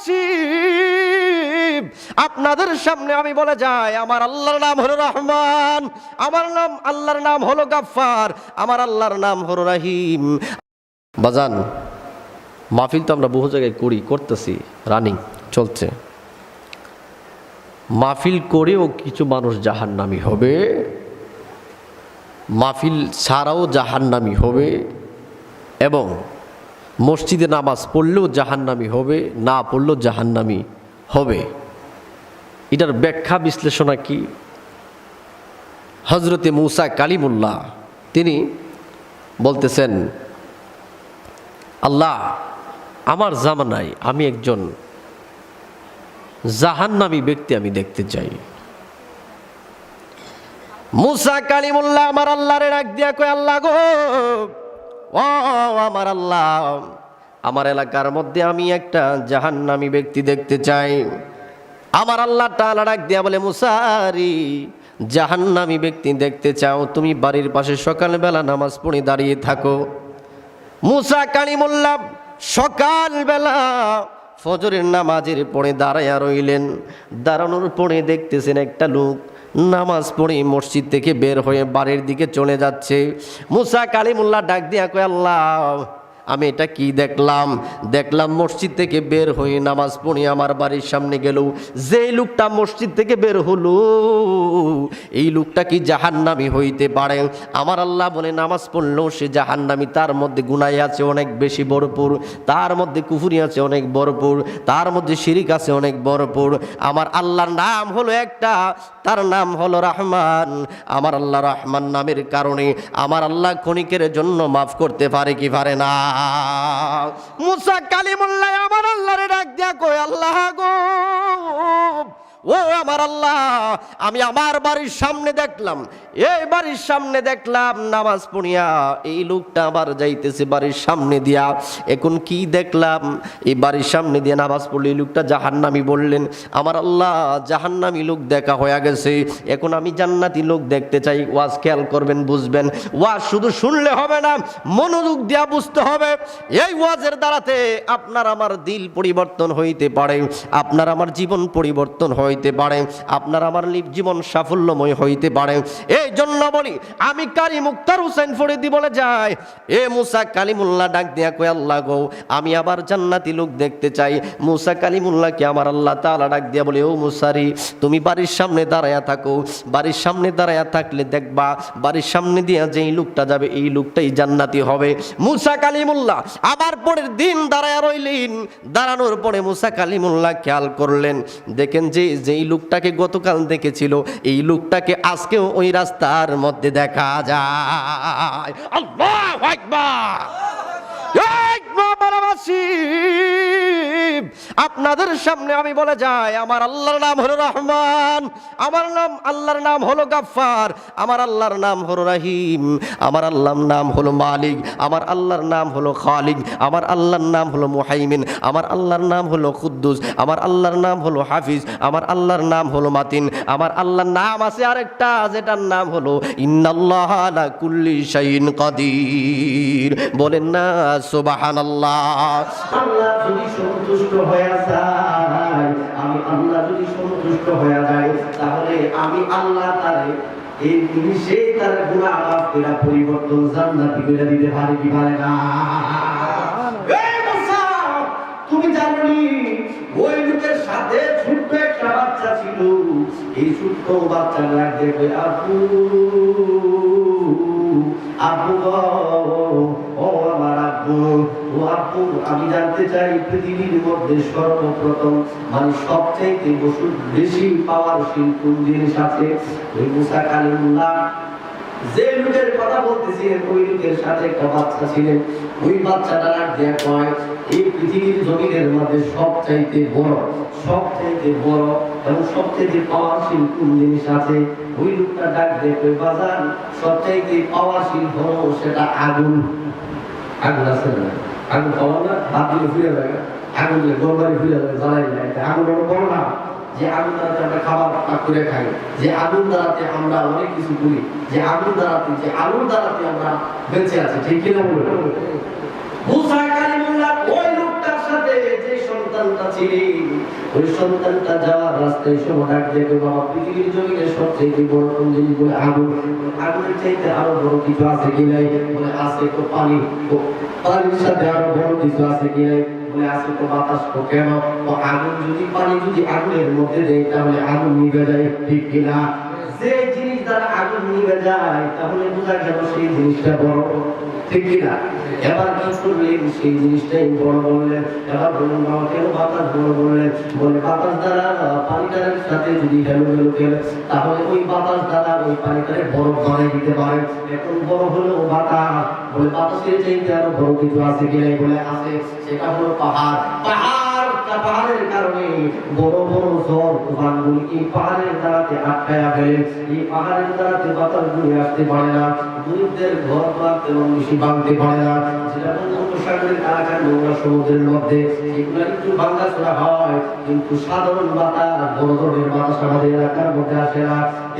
বাবাবাসী, আপনাদের সামনে আমি বলে যাই, আমার আল্লাহর নাম হলো রহমান, আমার নাম আল্লাহর নাম হলো গাফফার, আমার আল্লাহর নাম হলো রহিম। বাজান, মাহফিল তো আমরা বহু জায়গায় করতেছি, রানিং চলছে। মাহফিল করেও কিছু মানুষ জাহান্নামী হবে, মাহফিল ছাড়াও জাহান্নামী হবে, এবং মসজিদে নামাজ পড়লেও জাহান্নামী হবে, না পড়লেও জাহান্নামী হবে। এটার ব্যাখ্যা বিশ্লেষণা কি? হজরতে মুসা কালিমুল্লাহ তিনি বলতেছেন, আল্লাহ, আমার জামানায় আমি একজন জাহান্নামী ব্যক্তি আমি দেখতে চাই। মুসা কালিমুল্লাহ আমার আল্লাহরে ডাক দিয়া কয়, আল্লাহ গো, ও আমার আল্লাহ, আমার এলাকার মধ্যে আমি একটা জাহান্নামী ব্যক্তি দেখতে চাই। আমার আল্লাহ তাআলা ডাক দিয়া বলে, মুসারি, জাহান্নামী ব্যক্তি দেখতে চাও, তুমি বাড়ির পাশে সকালবেলা নামাজ পড়ে দাঁড়িয়ে থাকো। মুসা কালিমুল্লাহ সকালবেলা ফজরের নামাজের পড়ে দাঁড়াইয়া রইলেন। দাঁড়ানোর পরে দেখতেছেন একটা লোক নামাজ পড়ে মসজিদ থেকে বের হয়ে বাড়ির দিকে চলে যাচ্ছে। মুসা কালিমুল্লাহ ডাক দিয়া কয়, আল্লাহ, আমি এটা কি দেখলাম মসজিদ থেকে বের হয়ে নামাজ পড়ে আমার বাড়ির সামনে গেল, যে লোকটা মসজিদ থেকে বের হলো এই লোকটা কি জাহান্নামী হইতে পারে? আমার আল্লাহ বলে, নামাজ পড়লেও সে জাহান্নামী, তার মধ্যে গুনাহ আছে অনেক বেশি ভরপুর, তার মধ্যে কুফরি আছে অনেক ভরপুর, তার মধ্যে শিরিক আছে অনেক ভরপুর। আমার আল্লাহর নাম হলো একটা, তার নাম হলো রহমান। আমার আল্লাহ রহমান নামের কারণে আমার আল্লাহ ক্ষণিকের জন্য মাফ করতে পারে কি পারে না? মুসা কালিমুল্লাহ আমার আল্লাহরে ডাক দিয়া কই, আল্লাহ গো, ও আমার আল্লাহ, আমি আমার বাড়ির সামনে দেখলাম, এই বাড়ির সামনে দেখলাম নামাজ পড়িয়া এই লোকটা আবার যাইতেছে বাড়ির সামনে দিয়া। এখন কি দেখলাম, এই বাড়ির সামনে দিয়ে নামাজ পড়লে এই লোকটা জাহান্নামী বললেন। আমার আল্লাহ, জাহান্নামী লোক দেখা হয়ে গেছে, এখন আমি জান্নাতি লোক দেখতে চাই। ওয়াজ খেয়াল করবেন, বুঝবেন। ওয়াজ শুধু শুনলে হবে না, মনোযোগ দিয়া বুঝতে হবে। এই ওয়াজের দ্বারাতে আপনার আমার দিল পরিবর্তন হইতে পারে, আপনার আমার জীবন পরিবর্তন হইতে পারে, আপনার আমার জীবন সাফল্যময় হইতে পারে। এই জন্য বলি, আমি কারি মুক্তার হুসেন ফরিদি বলে যাই, এ মুসা কালিমুল্লাহ ডাক দিয়া কই, আল্লাহ গো, আমি আবার জান্নাতি লোক দেখতে চাই। মুসা কালিমুল্লাহকে আমার আল্লাহ তাআলা ডাক দিয়া বলে, ও মুসারি, তুমি বাড়ির সামনে দাঁড়ায়া থাকো, বাড়ির সামনে দাঁড়ায়া থাকলে দেখবা বাড়ির সামনে দিয়া যেই লোকটা যাবে এই লোকটাই জান্নাতি হবে। মুসা কালিমুল্লাহ আবার পরের দিন দাঁড়ায়া রইলেন। দাঁড়ানোর পরে মুসা কালিমুল্লাহ খেয়াল করলেন, দেখেন যে যেই লোকটাকে গতকাল দেখেছিল এই লোকটাকে আজকেও ওই রাস্তার মধ্যে দেখা যায়। আল্লাহু আকবার। আপনাদের সামনে আমি বলে যাই, আমার আল্লাহর নাম হলো রহমান, আমার নাম আল্লাহর নাম হলো গাফফার, আমার আল্লাহর নাম হলো রহিম, আমার আল্লাহর নাম হলো মালিক, আমার আল্লাহর নাম হলো খালিক, আমার আল্লাহর নাম হলো মুহাইমিন, আমার আল্লাহর নাম হলো কুদ্দুস, আমার আল্লাহর নাম হলো হাফিজ, আমার আল্লাহর নাম হলো মাতিন। আমার আল্লাহর নাম আছে আরেকটা, যেটার নাম হলো ইন্নাল্লাহা আলা কুল্লি শাইইন কাদির। বলেন না সুবহানাল্লাহ। আল্লাহ যদি সন্তুষ্ট হয়ে যায়, আমি আল্লাহ যদি সন্তুষ্ট হয়ে যাই, তাহলে আমি আল্লাহ তারে এই নিমিষে তার গুনাহ মাফ করে পরিবর্তন জান্নাতি করে দিতে পারে কি পারে না? এই মুসা, তুমি জানোনি ওই লোকের সাথে ছোট্ট একটা বাচ্চা ছিল, এই ছোট্ট বাচ্চা লাগবে আপু, আপু ও আমার আপু, ও আপু, আমি জানতে চাই পৃথিবীর মধ্যে সর্বপ্রথম মানে সবচাইতে বেশি পাওয়ারশীল কোন জিনিস আছে? ওই মুসা কালিমুল্লাহ যে লোকের কথা বলতেছিলেন ওই লোকের সাথে একটা বাচ্চা ছিলেন। ওই বাচ্চাটা ডাক দিয়া কয়, এই পৃথিবীর জমিনের মধ্যে সবচাইতে বড় এবং সবচাইতে পাওয়ারশীল কোন জিনিস আছে? ওই লোকটা ডাক দিয়ে কয়, বাজান, সবচাইতে পাওয়ারশীল হলো সেটা আগুন। আগুন আছে না? আগুন পাওয়া না, হাত দিয়ে ফিরে যায়, আগুন দিয়ে গোলবাড়ি ফিরে যায়, জ্বালাই যায়। আগুন হলো বড় না, যে আগুন দ্বারাতে আমরা খাবার পাক করে খাই, যে আগুন দ্বারাতে আমরা অনেক কিছু করি, যে আগুন দ্বারাতে যে আলুর দ্বারাতে আমরা বেঁচে আছি, ঠিক কিনা বলুন? মুসা কালিমুল্লাহ ওই লোকটার সাথে যে সন্তান সন্তানটা ছিলি, ওই সন্তানটা যাওয়ার রাস্তায় সময় ডাক দেখে বাবা পৃথিবীর জমিনে সবচেয়ে বড় কোন জিনিস বলে আগুন, আগুনের চাইতে আরো বড় কিছু আছে কি নাই? বলে আছে তো পানি, পানির সাথে আরো বড় কিছু আছে কি নাই? বলে আছে তো বাতাস। তো কেন? তো আগুন যদি, পানি যদি আগুনের মধ্যে দেয় তাহলে আগুন নিভে যায়, ঠিক কিনা? যে জিনিস দ্বারা আগুন নিভে যায় তাহলে বোঝা গেল সেই জিনিসটা বড়, ঠিক কিনা? এবার কি করলেন? সেই জিনিসটাই বড় বললেন। এবার বলুন বাবা কেন বাতাস বড় বললেন? বলে বাতাস দ্বারা পানিটার সাথে যদি হেলো খেলে তাহলে ওই বাতাস দ্বারা ওই পানিটারে বরফ বানিয়ে দিতে পারে। এখন বড় হলো বাতাস। বলে বাতাসের চাইতে আরো বড় কিছু আছে কি নাই? বলে আছে, সেটা হলো পাহাড়। পাহাড়ের কারণে বড় বড় ঝড় তুফানগুলি এই পাহাড়ের দ্বারাতে আটকায়া ফেলে। এই পাহাড়ের দ্বারাতে বাতাস ঘুরে আসতে পারে না, দরিদ্রের ঘর দ্বার তেমন বেশি ভাঙতে পারে না। যেটা বঙ্গোপসাগরের এলাকার নোংরা সমুদ্রের মধ্যে এগুলো একটু ভাঙাচোরা হয়, কিন্তু সাধারণ বাতাস, বড় ধরনের বাতাস আমাদের এলাকার মধ্যে আসে না।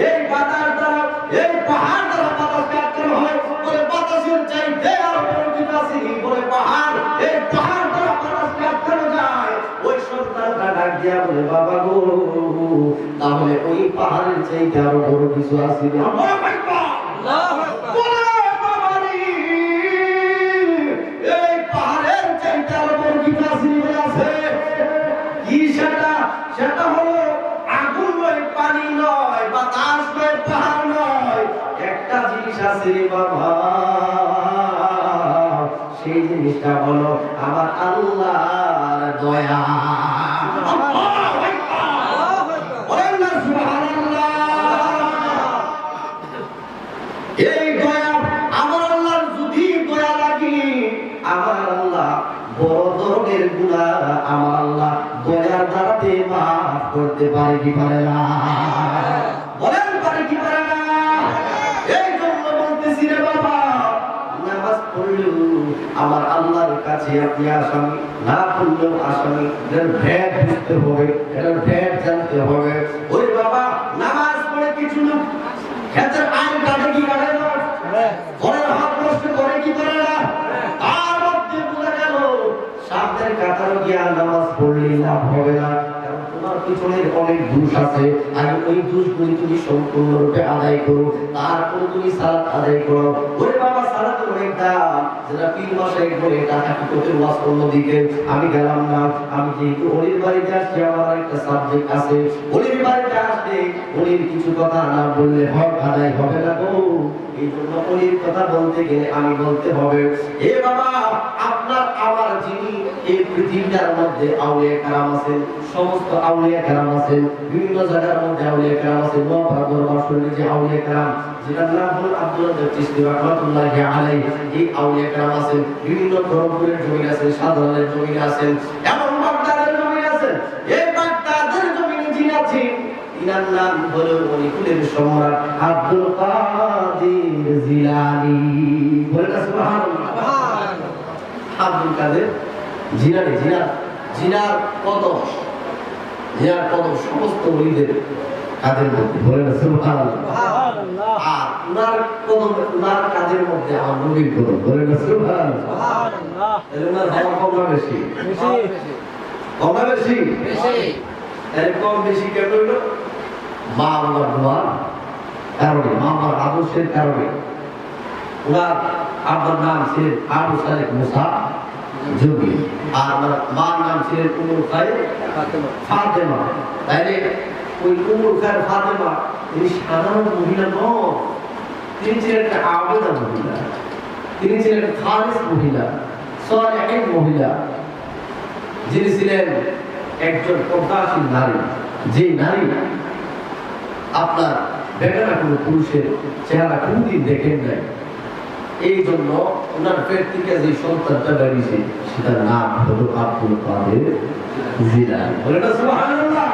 এই বাতাস দ্বারা, এই পাহাড় দ্বারা বাতাসকে আটকানো হয়। বলে বাতাসের চাইতে আরো বড় কিছু আছে, বলে পাহাড়। এই পাহাড় দ্বারা বাতাসকে আটকানো যায়। ওই সন্তানটা ডাক দিয়া বলে বাবা গো, তাহলে ওই পাহাড়ের চাইতে আরো বড় কিছু আছে। আল্লাহু আকবার, আল্লাহু আকবার। বলে বাবা রে, এই পাহাড়ের চাইতে আরো বড় কিছু আছে। বলে আছে কি? সেটা সেটা হলো আগুন নয়, পানি নয়, বাতাস নয়, পাহাড় নয়। একটা জিনিস আছে রে বাবা, সেই জিনিসটা হলো আমার আল্লাহর দয়া। এই দয়া, আমার আল্লাহর যদি দয়া লাগে, আমার আল্লাহ বড় ধরনের গুনাহ আমার আল্লাহ দয়ার দ্বারাতে মাফ করতে পারে কি পারে না? বলেন পারে কি পারে না? এই জন্য বলতেছি রে বাবা, নামাজ পড়লেও আমার আল্লাহর কাছে আপনি আসামি, না পড়লেও আসামি। এর ভেদ বুঝতে হবে, এর ভেদ জানতে হবে। ওই বাবা নামাজ পড়ে কিছু লোক ক্ষেতের আইন কাটে কি কাটে না, ঘরের হাত নষ্ট করে কি করে না, তার মধ্যে বোঝা গেল সামনের কাতারও গিয়া নামাজ পড়লে লাভ হবে না। কারণ তোমার পিছনের অনেক দোষ আছে। আগে ওই দোষগুলি তুমি সম্পূর্ণরূপে আদায় করো, তারপর তুমি সালাত আদায় করো। ওরে বাবা সালাতের অনেক দাম, যেটা পীর মাসে বলে টাকা কি করতে ওয়াজ অন্যদিকে আমি গেলাম না। আমি যেহেতু অলির বাড়িতে আসছি, আমার একটা সাবজেক্ট আছে। অলির বাড়িতে আসলে অলির কিছু কথা না বললে হক আদায় হবে না গো। এই জন্য অলির কথা বলতে গেলে আমি বলতে হবে। এ বাবা, আপনার আমার যিনি এই পৃথিবীটার মধ্যে আউলিয়া কেরাম আছেন, সমস্ত আউলিয়া কেরাম আছেন, বিভিন্ন জায়গার মধ্যে আউলিয়া কেরাম আছেন। নোয়াপাড়া দরবার শরীফে যে আউলিয়া কেরাম, যেটার নাম হলো আব্দুল কাদের চিশতি রাহমাতুল্লাহি আলাইহি, এই আউলিয়া কেরাম আছেন। বিভিন্ন ধর্মপুরের জমিন আছেন, সাধারণের জমিন আছেন, এমন বাগদাদের জমিন আছেন। এই বাগদাদের জমিনে যিনি আছেন, ইনার নাম হলো অলিকুলের সম্রাট আব্দুল কাদের জিলানী। বলেন সুবহানাল্লাহ। আব্দুল কাদের জিলানী, জিনার কদম, জিনার কদম সমস্ত ওলিদের কাদের মধ্যে। বলেন সুবহানাল্লাহ। আর উনার কদম, উনার কাদের মধ্যে আমার নবীর কদম। বলেন সুবহানাল্লাহ। উনার ভালো কম না বেশি? কম না বেশি? এরকম বেশি কেন হইল? মা আল্লাহর দোয়ার কারণে, মা আল্লাহর আদর্শের কারণে। উনার আব্বার নাম ছিলেন আবু সালেহ মুসা জুবি, আর আমার মার নাম ছিলেন উম্মুল খায়র ফাতেমা। তাইলে ওই উম্মুল খায়র ফাতেমা তিনি সাধারণ মহিলা নন, তিনি ছিলেন একটা আবেদা মহিলা, তিনি ছিলেন একটা খালিস মহিলা, সালেহিন মহিলা, যিনি ছিলেন একজন প্রজ্ঞাশীল নারী। যে নারী আপনার বেগানা কোনো পুরুষের চেহারা কোনদিন দেখেন নাই। এই জন্য ওনার পেট থেকে যে সন্তানটা বেরিয়েছে সেটার নাম হলো আব্দুল কাদের জিলানী। বলেন সুবহানাল্লাহ।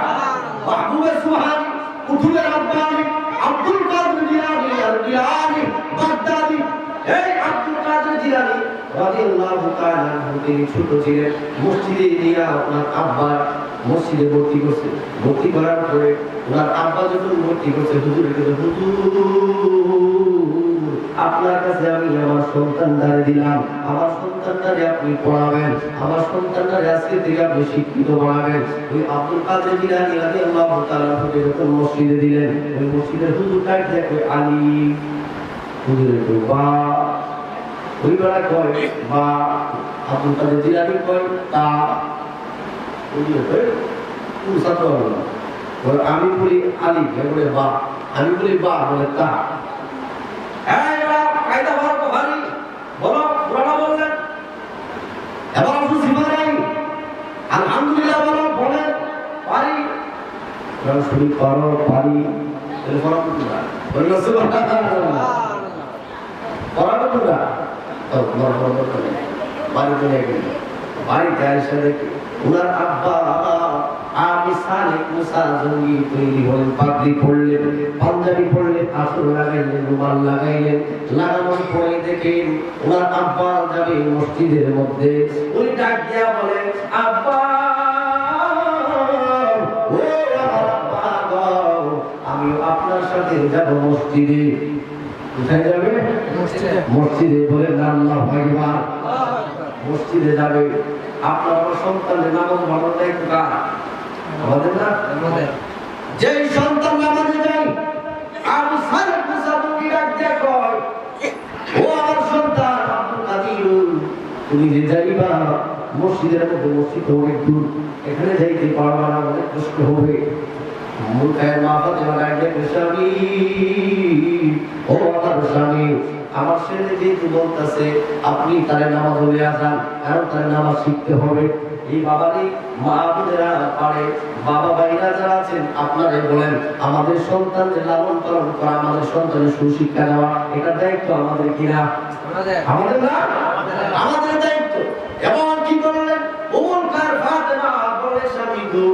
মাহবুবে সুবহানী, কুতুবের আব্বানি আব্দুল কাদের জিলানী, আর জিলানী বাগদাদি। এই আব্দুল কাদের জিলানী রাদিয়াল্লাহু তাআলা আনহু, তিনি ছোট ছিলেন, মসজিদে নিয়ে ওনার আব্বা মসজিদে ভর্তি করছে। ভর্তি করার পরে ওনার আব্বা যখন ভর্তি করছে, হুজুরের কাছে, হুজুর আপনার কাছে আমি আমার সন্তানটারে দিলাম, আমার সন্তানটারে আপনি পড়াবেন, আমার সন্তানটারে আজকে থেকে আপনি শিক্ষিত বানাবেন। ওই আব্দুল কাদের জিলানী রাদিয়াল্লাহু তাআলা যখন মসজিদে দিলেন, ওই মসজিদের হুজুরটাই দেখে আলী হুজুরের বা ওই বেলা কয় বা আব্দুল কাদের জিলানী কয় তা হুজুর কয় কোন ছাত্র হলো, আমি বলি আলী বলে বা, আমি বলি বা বলে তা। এই বা কায়দা বড় ভারী বলো পুরানা বললেন, এবার আপনি সিমারাই আলহামদুলিল্লাহ বলো বলেন পারি, শুনি পারো পারি তাহলে বড় কুতুরা বলল সুবহানাল্লাহ বড় কুতুরা তো বড় বড় করে বাড়িতে নিয়ে গেল। বাড়িতে এসে দেখি উনার আব্বা আমি সালেক মুসা জঙ্গি তৈরি হলেন, পাগড়ি পরলেন, পাঞ্জাবি পরলেন, আসর লাগাইলেন, রুমাল লাগাইলেন, লাগানোর পরে দেখেন উনার আব্বা যাবে মসজিদের মধ্যে। উনি ডাক দিয়া বলেন আব্বা ও আমার আব্বা গো, আমি আপনার সাথে যাব মসজিদে। কোথায় যাবে? মসজিদে। বলেন আল্লাহু আকবার। মসজিদে যাবে। আপনার সন্তানের নামাজ পড়ার দায়িত্ব কার? আমাদের না? যেই সন্তান নামাজে যায় আবু সালেহ মুসা তুমি ডাক দিয়া কয় ও আমার সন্তান আব্দুল কাদির, তুমি যে যাইবা মসজিদের মধ্যে, মসজিদ অনেক দূর, এখানে যাইতে পারবা না, অনেক কষ্ট হবে। মুখায় মা ফাতেমা ডাক দিয়া স্বামী ও আমার স্বামী, আমার ছেলে যেহেতু বলতেছে আপনি তারে নামাজ হলে আসান, কারণ তারে নামাজ শিখতে হবে। এই বাবারই মা বোনেরা পারে, বাবা ভাইরা যারা আছেন আপনারা বলেন আমাদের সন্তানদের লালন পালন করা, আমাদের সন্তানের সুশিক্ষা দেওয়া, এটা দায়িত্ব আমাদের কিনা? আমাদের না? আমাদের দায়িত্ব। এমন কি করলেন ওমর কার ফাতেমা বলে স্বামী গো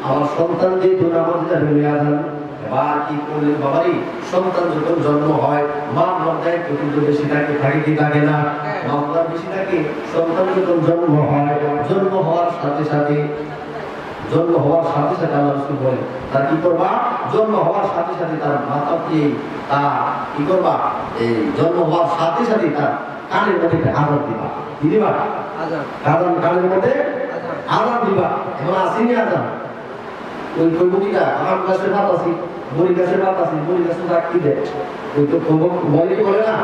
আমার সন্তান যেহেতু নামাজে হলে আসান, এবার কি করলেন বাবারই সন্তান যখন জন্ম হয় মা বাবার দায়িত্ব কিন্তু বেশি থাকে, থাকে কি থাকে না? মা বাবার বেশি থাকে। সন্তান যখন জন্ম হয়, জন্ম হওয়ার সাথে সাথে আল্লাহ রাসূল বলেন তার কি করবা? জন্ম হওয়ার সাথে সাথে তার মাতাকে তার কি করবা? এই জন্ম হওয়ার সাথে সাথে তার কানের মধ্যে আযান দিবা। কি দিবা? আযান। কানের মধ্যে আযান দিবা। এখন আসেনি আযান, ওই কইবুটিটা আম গাছের পাতা আছে, বড়ি গাছের পাতা আছে, বড়ি গাছের ডাক কি দেয়? ওই তো বলে কি বলে না?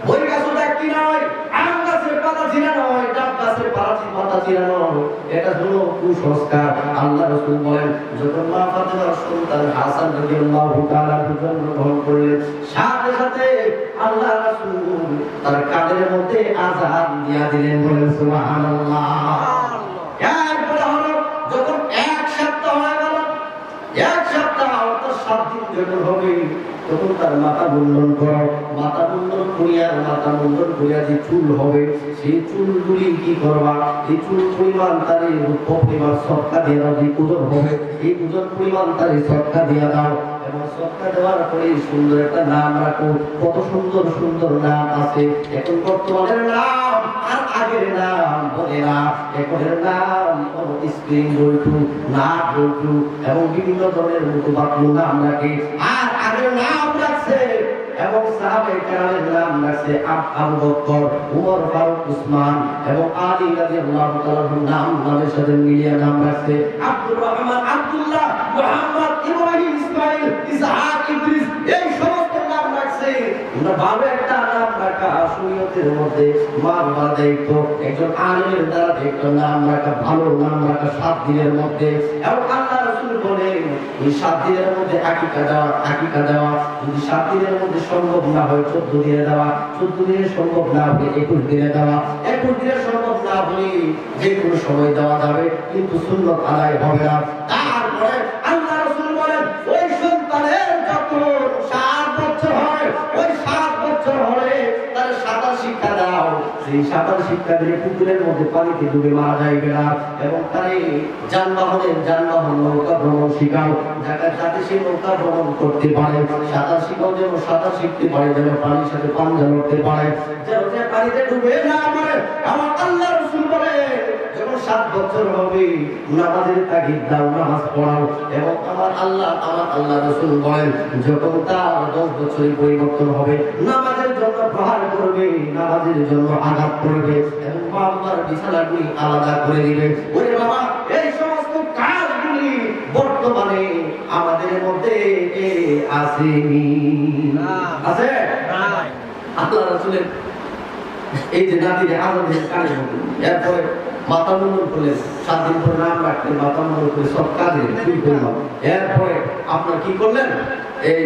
বড়ি গাছের ডাক কি নয়, আম গাছের পাতা ছিঁড়ানো হয়, ডাব গাছের পাতা ছিঁড়ানো হয়। এটা হলো কুসংস্কার। আল্লাহ রাসূল বলেন যখন মা ফাতেমার সন্তান হাসান রাদিয়াল্লাহু তাআলা জন্মগ্রহণ করলেন, সাথে সাথে আল্লাহ রাসূল তার কানের মধ্যে আযান দিয়া দিলেন। বলেন সুবহানাল্লাহ। এরপরে হলো যখন এক সপ্তাহ হয়ে গেল, এক সপ্তাহ অর্থাৎ 7 দিন যখন হবে তখন তার মাথা মুন্ডন করো, মাথা মুন্ডন করিয়া যে চুল হবে সেই চুলগুলি কি করবা? এই চুল পরিমাণ তার পরিমাণ সৎকা দিয়ে দাও, যে ওজন হবে এই ওজন পরিমাণ তার সৎকা দিয়ে দাও। এবং সৎকা দেওয়ার পরে সুন্দর একটা নাম রাখো। কত সুন্দর সুন্দর নাম আছে এখন বর্তমানের নাম আর আগের নাম বলে না। এখনের নাম স্প্রিং বল্টু, নাট বল্টু এবং বিভিন্ন ধরনের মতো বাক্য নাম রাখে। আর আগের নাম রাখছে এবং সাহাবায়ে কেরামের নাম রাখছে আবু বকর, উমর, ফারুক, উসমান এবং আলী রাদিয়াল্লাহু তাআলার নামের সাথে মিলিয়ে নাম রাখছে আব্দুর রহমান, আব্দুল্লাহ, মুহাম্মদ, ইব্রাহিম, ইসমাইল, ইসহাক, ইদ্রিস, এই সমস্ত নাম রাখছে। আমরা ভালো একটা নাম রাখা শরীয়তের মধ্যে মানবার দায়িত্ব। একজন আলেমের দ্বারা একটা নাম রাখা, ভালো নাম রাখা 7 দিনের মধ্যে। এবং আল্লাহ রাসূল বলেন এই 7 দিনের মধ্যে আকিকা দেওয়া যদি 7 দিনের মধ্যে সম্ভব না হয় 14 দিনে দেওয়া, 14 দিনে সম্ভব না হলে 21 দিনে দেওয়া, 21 দিনে সম্ভব না হলে যে কোনো সময় দেওয়া যাবে, কিন্তু সুন্নত আদায় হবে না। তারপরে আল্লাহ রাসূল বলেন ওই সন্তানের যখন 7 বছর হয়, ওই 7 বছর হলে তার সাঁতার শিক্ষা দাও। সেই সাঁতার শিক্ষা দিলে পুকুরের মধ্যে পানিতে ডুবে মারা যাইবে না। এবং তারে যানবাহন নৌকা ভ্রমণ শিখাও, যাতে সে নৌকা ভ্রমণ করতে পারে। সাঁতার শিখাও, যেন সাঁতার শিখতে পারে, যেন পানির সাথে পাঞ্জা লড়তে পারে, যেন সে পানিতে ডুবে না মরে। আমার আল্লাহ রাসূল বলে যখন 7 বছর হবে নামাজের তাগিদ দাও, নামাজ পড়াও। এবং আমার আল্লাহ রাসূল বলেন যখন তার 10 বছরে পরিবর্তন হবে নামাজের জন্য প্রহার করবে, নামাজের জন্য আঘাত করবে এবং মা বাবার বিছানাগুলি আলাদা করে দিবে। ওরে বাবা, এই সমস্ত কাজগুলি বর্তমানে আমাদের মধ্যে আসেনি, আছে? আল্লাহ রাসূলের এই যে নাতিরে আজাদের কাজে এরপরে মাথা মুন্ডন করলেন, 7 দিন পর নাম রাখলেন, মাথা মুন্ডন করে সব কাজে শুরু করলাম। এরপরে আপনার কি করলেন, এই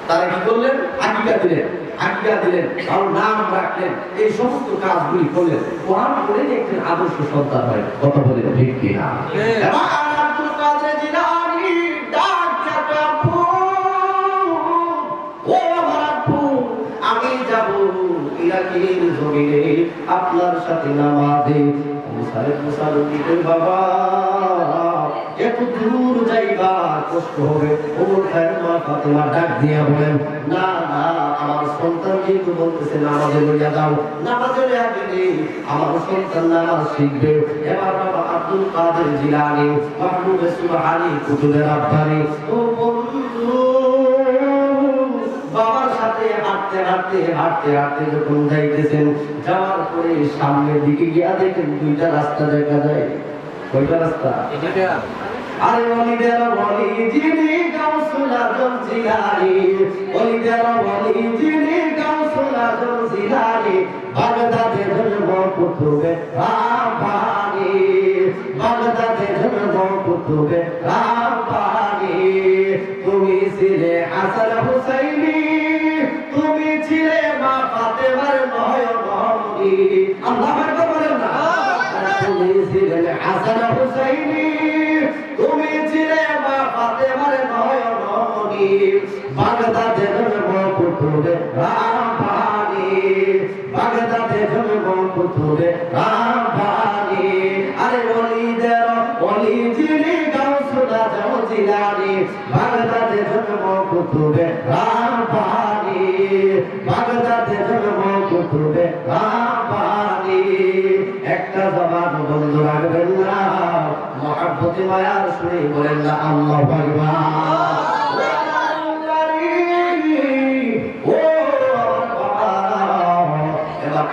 তারা কি করলেন, আকিকা দিলেন, আকিকা দিলেন, আর নাম রাখলেন, এই সমস্ত কাজগুলি করলেন। কোরআন করে একজন আদর্শ সন্তান হয়। কথা বলেন ঠিক কি না? এবার আব্দুল কাদের জিলানী ডাক দিয়ে আব্বু, ও আমার আব্বু, আমি যাব ইরাকের জমিনে আপনার সাথে নামাজে। মুসার বাবা, এত দূর যাইবা কষ্ট হবে। ওমর খায়ের মা ফাতেমা ডাক দিয়া বলেন, না না, আমার সন্তান যেহেতু বলতেছে নামাজে লইয়া যাও, নামাজে লইয়া গেলে আমার সন্তান নামাজ শিখবে। এবার বাবা আব্দুল কাদের জিলানী মাহবুব সুবহানী কুতুবের রাব্বানী, ও বন্ধু, বাবার সাথে হাঁটতে হাঁটতে হাঁটতে হাঁটতে যখন যাইতেছেন, যাওয়ার পরে সামনের দিকে গিয়া দেখেন 2টা রাস্তা দেখা যায়। কয়টা রাস্তা? আরে ওলিদের ওলি যিনি গাউসুল আজম জিলানী, ওলিদের ওলি যিনি গাউসুল আজম জিলানী, বাগদাদে জন্ম কুতুবে রাব্বানী, বাগদাদে জন্ম কুতুবে রাব্বানী। তুমি ছিলে হাসান হুসাইনি, তুমি ছিলে মা ফাতেমার নয়নমণি। আল্লাহু আকবার বলেন না? তুমি ছিলে হাসান হুসাইনি, তুমি ছিলে মা ফাতেমার নয়নমণি, বাগদাদে জন্ম কুতুবে রাব্বানী, বাগদাদে জন্ম কুতুবে রাব্বানী। আরে ওলিদের ওলি যিনি গাউসুল আজম জিলানী, বাগদাদে জন্ম কুতুবে রাব্বানী, বাগদাদে জন্ম কুতুবে রাব্বানী। একটা জবান বন্ধ রাখবেন না, মহব্বতে মায়ার সুরে বলেন না আল্লাহু আকবার।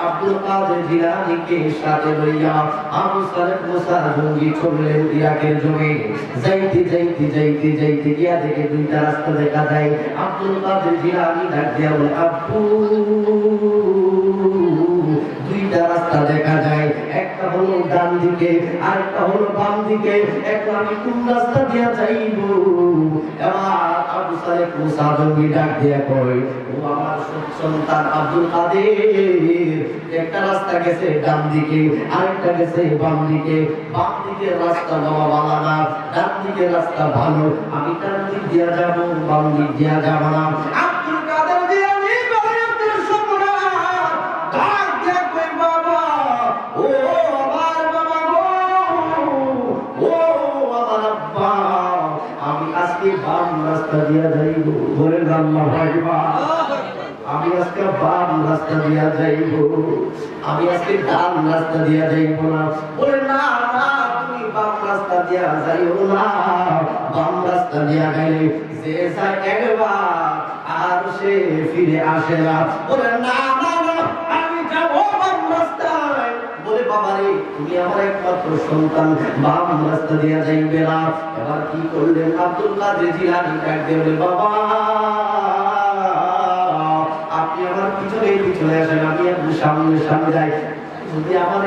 আব্দুল কাদের জিলানীকে সাথে লইয়া আবু সালেহ মুসা জঙ্গি চললেন ইরাকের জমি। যাইতে যাইতে যাইতে যাইতে গিয়া দেখে 2টা রাস্তা দেখা যায়। আব্দুল কাদের জিলানী ডাক দিয়া বলে, আব্বু, 2টা রাস্তা দেখা যায়, একটা হলো ডান দিকে আর একটা হলো বাম দিকে, এখন আমি কোন রাস্তা দিয়া যাইব? এবার আবু সালেহ মুসা জঙ্গি ডাক দিয়া কয়, ও আমার সন্তান আব্দুল কাদের, একটা রাস্তা গেছে ডান দিকে, আরেকটা গেছে বাম দিকে। বাম দিকের রাস্তা বাবা ভালো না, ডান দিকের রাস্তা ভালো, আমি ডান দিক দিয়া যাব, বাম দিক দিয়া যাব না। আব্দুল কাদের জিলানী বাড়িতে সম্রা ডাক দিয়া কই, বাবা, ও আমার বাবা গো, ও আমার আব্বা, আমি আজকে বাম রাস্তা দিয়া যাইব। বলেন আল্লাহু আকবার। আমি আজকে বাম রাস্তা দিয়া যাইব, আমি আজকে ডান রাস্তা দিয়া যাইব না। বলে না না, তুমি বাম রাস্তা দিয়া যাইও না, বাম রাস্তা দিয়া গেলে যে যায় একবার আর সে ফিরে আসে না। বলে না না না, আমি যাব বাম রাস্তায়। বলে বাবারে, তুমি আমার একমাত্র সন্তান, বাম রাস্তা দিয়া যাইবে না। এবার কি করলেন আব্দুল কাদের জিলানী? ডাক দিয়ে বলে, বাবা, আপনি আমার পিছনে পিছনে আসেন, আমি একটু সামনে সামনে যাই। যদি আমার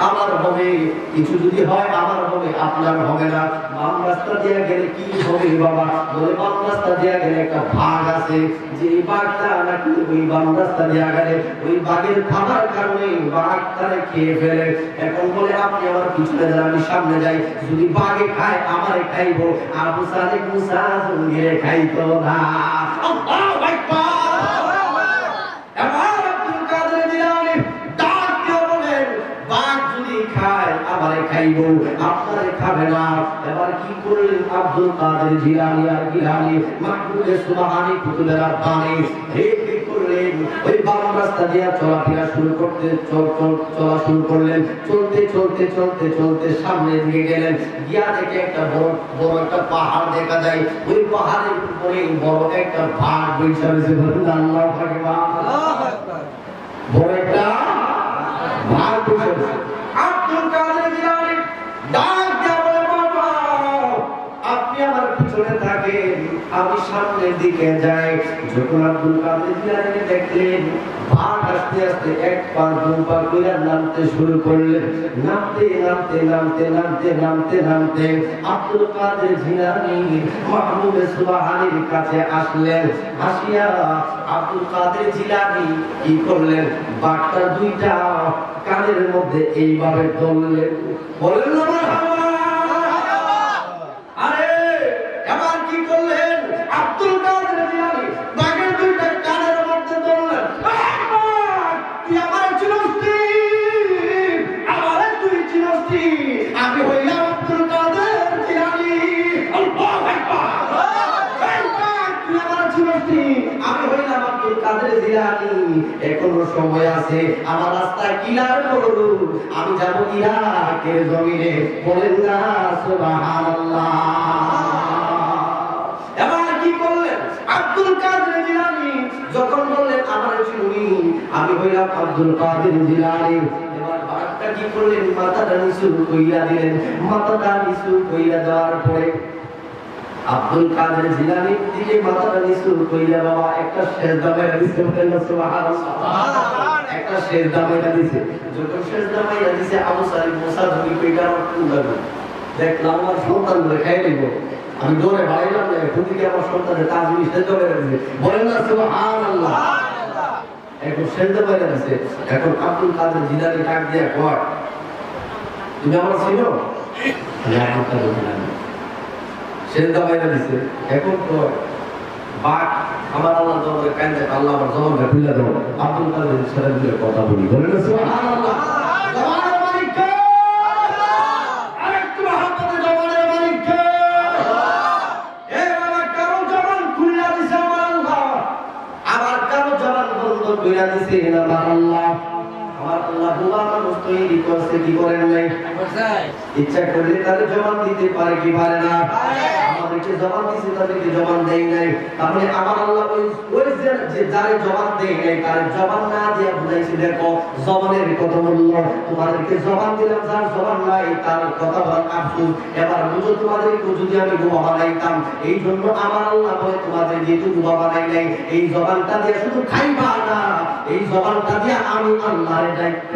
আমার হবে, কিছু যদি হয় আমার হবে, আপনার হবে না। বাম রাস্তা দিয়ে গেলে কি হবে বাবা? বলে বাম রাস্তা দিয়ে গেলে একটা বাঘ আছে, যে বাঘটা নাকি ওই বাম রাস্তা দিয়ে গেলে ওই বাঘের খাবার কারণে বাঘ তারে খেয়ে ফেলে। এখন বলে আপনি আমার পিছনে যান, আমি সামনে যাই। যদি বাঘে খায় আমারে খাইবো, আবু সালেহ মুসা জঙ্গিরে খাইতো না। আল্লাহু আকবার। এবার আব্দুল কাদের জিলানী ডাক দিয়ে বলেন, বাঘ যদি খায় আমারে খাইবো, আপনারে খাবে না। এবার কি করলেন আব্দুল কাদের জিলানী আর গিলানী মাহবুব সুবহানী কুতুবের রাব্বানী? কি করলেন করলেন, ওই বাম রাস্তা দিয়ে চলাফেরা শুরু করতে চলা শুরু করলেন। চলতে চলতে চলতে চলতে সামনে দিয়ে গেলেন, গিয়া দেখে একটা বড় বড় একটা পাহাড় দেখা যায়। ওই পাহাড়ের উপরে বড় একটা বাঘ বসে রয়েছে। আল্লাহু আকবার, বড় একটা বাঘ বসে রয়েছে। আব্দুল কাদের জিলানী ডাক দিয়া বলে, বাবা আপনি আমার পিছনে থাকেন, আমি সামনের দিকে যাই। যখন আব্দুল কাদের জিলানী দেখলেন বাঘ আস্তে আস্তে এক পা দুই পা করে নামতে শুরু করলেন, নামতে নামতে নামতে নামতে নামতে নামতে আব্দুল কাদের জিলানী মাহবুবে সুবহানির কাছে আসলেন। আসিয়া আব্দুল কাদের জিলানী কি করলেন, বাঘটা দুইটা কানের মধ্যে এইভাবে ধরলেন, বলেন না মারহাবা। আরে এবার কি করলেন, আব্দুল কাদের জিলানী বাঘের দুইটা কানের মধ্যে ধরলেন। তুই আমার চিরস্তি, আমার তুই চিরস্তি, আমি হইলাম আব্দুল কাদের জিলানী। আল্লাহু আকবার, তুই আমার চিরস্তি, আমি হইলাম আব্দুল কাদের জিলানী। এখনো সময় আছে, আমার রাস্তায় কিলার করু, আমি যাব ইরাকের জমিনে, বলেন না সুবহানাল্লাহ। এবার কি করলেন আব্দুল কাদের জিলানী, যখন বললেন আমার চিনি, আমি হইলাম আব্দুল কাদের জিলানী। এবার বাঘটা কি করলেন, মাথাটা নিচু কইরা দিলেন। মাথাটা নিচু কইরা দেওয়ার পরে আব্দুল কাদের জিলানীর দিকে মাথাটা নিচু কইরা বাবা একটা সেজদা মেরে দিতে, বলেন না সুবহানাল্লাহ। একটা সেজদা মেরে দিতে, যখন সেজদা মেরে দিতে আবু সাইদ মুসা ধরি কইরা আমার কুঁদালো, দেখলাম আমার সন্তান ধরে খাই দিব, আমি দৌড়ে বাড়াইলাম না, এখন থেকে আমার সন্তানের তাজবি সেজদা মেরে দিতে, বলেন না সুবহানাল্লাহ। এখন সেজদা মেরে দিতে, এখন আব্দুল কাদের জিলানী ডাক দিয়া কয়, তুমি আমার চিনো? আব্দুল কাদের জিলানী সেজদা মেরে দিতে, এখন কয় বাঘ আমার আল্লাহ দরবারে কান্দে, আল্লাহ আমার জবানটা খুলে দাও, আব্দুল কাদের জিলানীর কথা বলি, বলেন না সুবহানাল্লাহ। জবানের মালিক কে? আরেকটু মহব্বতে জবানের মালিক কে? এ বাবা, কারো জবান খুলে দিছে আমার আল্লাহ, আবার কারো জবান বন্ধ করে দিছে আমার আল্লাহ। আমার আল্লাহ বুবা মানুষ তৈরি করছে, কি করেন নাই? ইচ্ছা করলে তাদের জবান দিতে পারে কি পারে না? আমাদেরকে জবান দিছে, তাদেরকে জবান দেয় নাই। তাহলে আমার আল্লাহ ওই যে যারে জবান দেয় নাই তার জবান না দিয়ে বুঝাইছে, দেখো জবানের কত মূল্য। তোমাদেরকে জবান দিলাম, যার জবান নাই তার কথা বলার আফসোস। এবার বুঝো, তোমাদেরকে যদি আমি বোমা বানাইতাম, এই জন্য আমার আল্লাহ বলে তোমাদের যেহেতু বোমা বানাই নাই, এই জবানটা দিয়ে শুধু খাইবা না, এই জবানটা দিয়ে আমি আল্লাহর দায়িত্ব।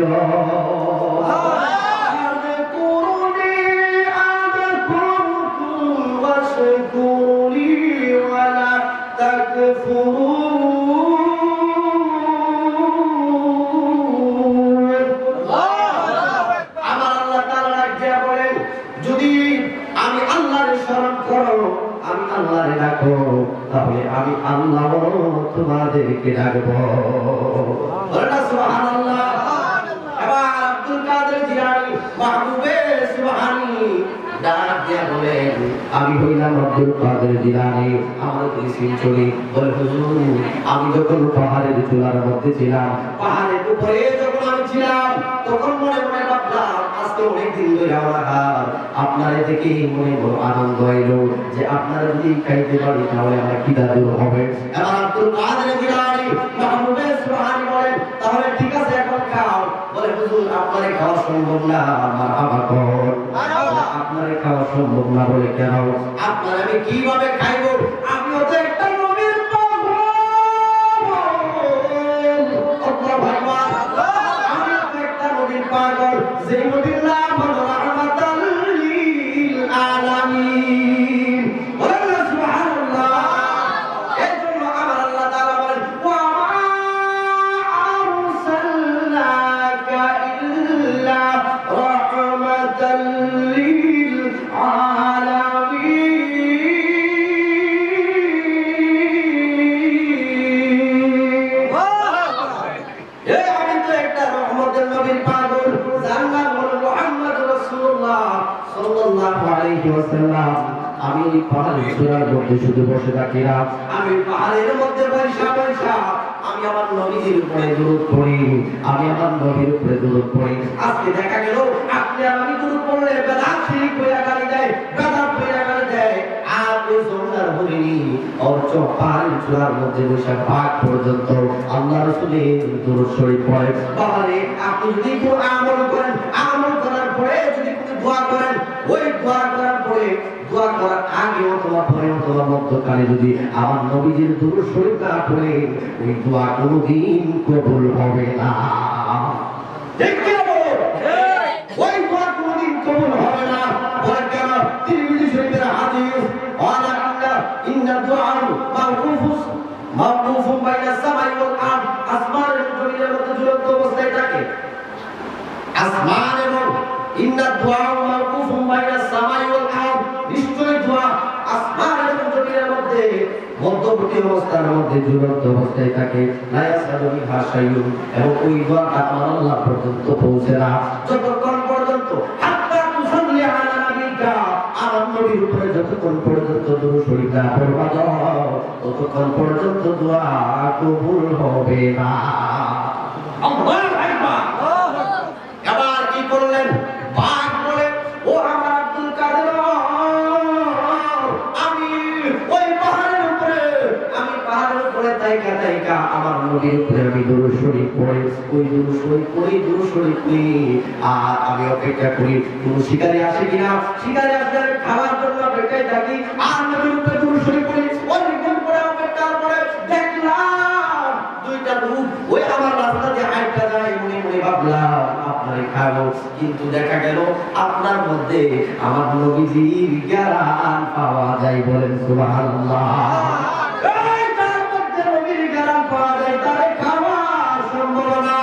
আমার আল্লাহ তাআলা ডাক দিয়া বলেন, যদি আমি আল্লাহর শরণ করো, আমি আল্লাহরে ডাকো, তাহলে আমি আল্লাহ তোমাদেরকে ডাকবো, বলেন না সুবহানাল্লাহ। এবার আব্দুল কাদের জিলানী মাহবুবে সুবহানী ডাক দিয়া বলেন, আমি হইলাম আব্দুল কাদের জিলানী, আমার পরিচিত চলি। বলে হুজুর, আমি যখন পাহাড়ের চূড়ার মধ্যে ছিলাম, পাহাড়ের উপরে যখন আমি ছিলাম, তখন মনে মনে ভাবলাম আজকে অনেকদিন ধরে আমার হার আপনারে দেখে মনে বড় আনন্দ এলো যে আপনারা যদি খাইতে পারি তাহলে আমার খিদা দূর হবে। এবার আব্দুল কাদের জিলানী মাহবুবে সুবহানী বলেন, তাহলে ঠিক আছে এখন খাও। বলে হুজুর, আপনারে খাওয়া সম্ভব না। মারহাবা কোন? আপনারে খাওয়া সম্ভব না। বলে কেন? আপনার আমি কিভাবে খাইব? আমিও তো একটা নবীর পাগল। আল্লাহ ভগবান, আমি তো একটা নবীর পাগল, যে নবীর নাম হলো রাহমাতাল লিল আলামিন। বলেন না সুবহানাল্লাহ। এজন্য আমার আল্লাহ তাআলা বলেন, ওয়া মা আরসালনাকা ইল্লা রাহমাতাল লিল আলামিন। আমি তো একটা রহমতের নবীর পাগল, যার নাম হলো মুহাম্মদ রাসূলুল্লাহ সাল্লাল্লাহু আলাইহি ওয়াসাল্লাম। আমি পাহাড়ের চূড়ার মধ্যে শুধু বসে থাকি না, আমি পাহাড়ের মধ্যে বৈশা বৈশা আমি আমি আমার নবীজির উপরে দরুদ পড়ি, আমি আমার নবীর উপরে দরুদ পড়ি। আজকে দেখা গেল আপনি আর আমি দরুদ পড়লে বেদাত শিরিক কইরা গালি দেয়, বেদাত কইরা গালি দেয়। আর ওই জোরদার হরিনি অর্চ পাহাড়ের চূড়ার মধ্যে বসে ভাগ পর্যন্ত আল্লাহ রাসূলের দরুদ শরীফ পড়ে। বাবারে আপনি যদি কোনো আমল করেন, আমল করার পরে যদি কোনো দোয়া করেন, ওই দোয়া করার পরে, দোয়া করার আগে অথবা পরে অথবা মধ্যকালে যদি আমার নবীজির দরুদ শরীফ না পড়ে, ওই দোয়া কোনোদিন কবুল হবে না। ঠিক কি না বলো? ওই দোয়া কোনোদিন কবুল হবে না। বলেন কেন? তিরমিজি শরীফের হাদিস, ওয়ালা ইন্না দুআ মাওকুফুন বাইনা সামাই ওয়াল আরদ, আসমান এবং জমিনের মধ্যে ঝুলন্ত অবস্থায় থাকে। আসমান এবং ইন্না দুআ মাওকুফুন বাইনা সামাই ওয়াল আরদ, নিশ্চয় দোয়া আসমান এবং জমিনের মধ্যে মধ্যবর্তী অবস্থার মধ্যে ঝুলন্ত অবস্থায় থাকে। লা ইয়াসালু বিহা শাইউন, এবং ওই দোয়াটা আমার আল্লাহ পর্যন্ত পৌঁছে না যতক্ষণ পর্যন্ত হাত্তা তুসাল্লি আলা নাবিকা, আমার নবীর উপরে যতক্ষণ পর্যন্ত দরুদ শরীফ না পড়বা ততক্ষণ পর্যন্ত দোয়া কবুল হবে না। আল্লাহু আকবার। এবার কি করলেন? পাক বলে, ও আমার আব্দুল কাদের, আমি ওই পাহাড়ের উপরে, আমি পাহাড়ের উপরে তাইকা তাইকা আমার নবীর উপরে আমি দরুদ শরীফ পড়ি, ওই দরুদ শরীফ পড়ি, দরুদ শরীফ পড়ি। আর আমি অপেক্ষা করি কোন শিকারী আসে কিনা, শিকারী আসলে খাওয়ার জন্য অপেক্ষায় থাকি। আর নবীর উপরে দরুদ শরীফ পড়ি, অনেকক্ষণ পরে অপেক্ষার পরে দেখলাম দুইটা লোক ওই আমার রাস্তা দিয়ে হাঁটতে যায়। মনে মনে ভাবলাম আপনারে খাবো, কিন্তু দেখা গেল আপনার মধ্যে আমার নবীজির জ্ঞান পাওয়া যায়। বলেন সুবহানাল্লাহ। এই যার মধ্যে নবীর জ্ঞান পাওয়া যায় তারে খাওয়া সম্ভব না।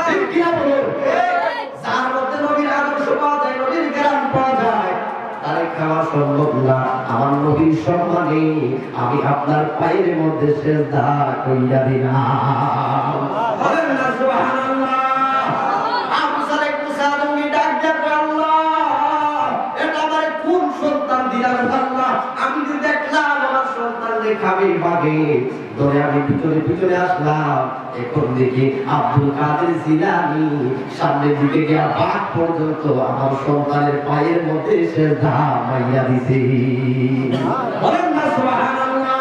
ঠিক কি না বলো? যার মধ্যে নবীর আদর্শ পাওয়া যায়, নবীর জ্ঞান পাওয়া যায়, তারে খাওয়া সম্ভব না। আমার নবীর সম্মানে আমি আপনার পায়ের মধ্যে সিজদা কইরা দিলাম। বলেন না সুবহানাল্লাহ। আবু সালেহ মুসা নবী ডাক দেন, আল্লাহ এটা আমারে কোন সন্তান দিলেন আল্লাহ? আমি যে দেখলাম আমার সন্তানকে খাবে বাগে, ধরে আমি পিছনে পিছনে আসলাম। এখন দেখি আব্দুল কাদের জিলানী সামনের দিকে গিয়া বাগ পর্যন্ত আমার সন্তানের পায়ের মধ্যে সিজদা মাইয়া দিছে। বলেন না সুবহানাল্লাহ।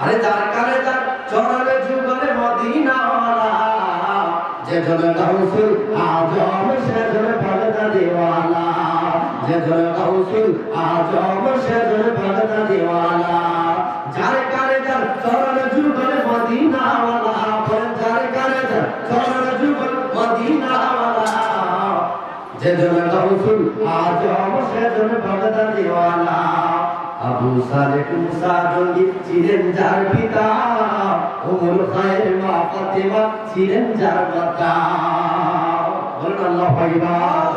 আরে যার কানে যার চরণে যুগলে মদিনাওয়ালা, যে জনে গাউসুল আজম সে জনে ভগতা দেওয়ালা, যে জনে গাউসুল আজম সে জনে ভগতা দেওয়ালা। যার কানে যার চরণে যুগলে মদিনাওয়ালা, বলেন যার কানে যার চরণে যুগলে মদিনাওয়ালা, যে জনে গাউসুল আজম সে জনে ভগতা দেওয়ালা। আবু সালেহ মুসা নবী ছিলেন যার পিতা, উম্মুল খায়র মা ফাতেমা ছিলেন যার মাতা। বলেন আল্লাহু আকবার।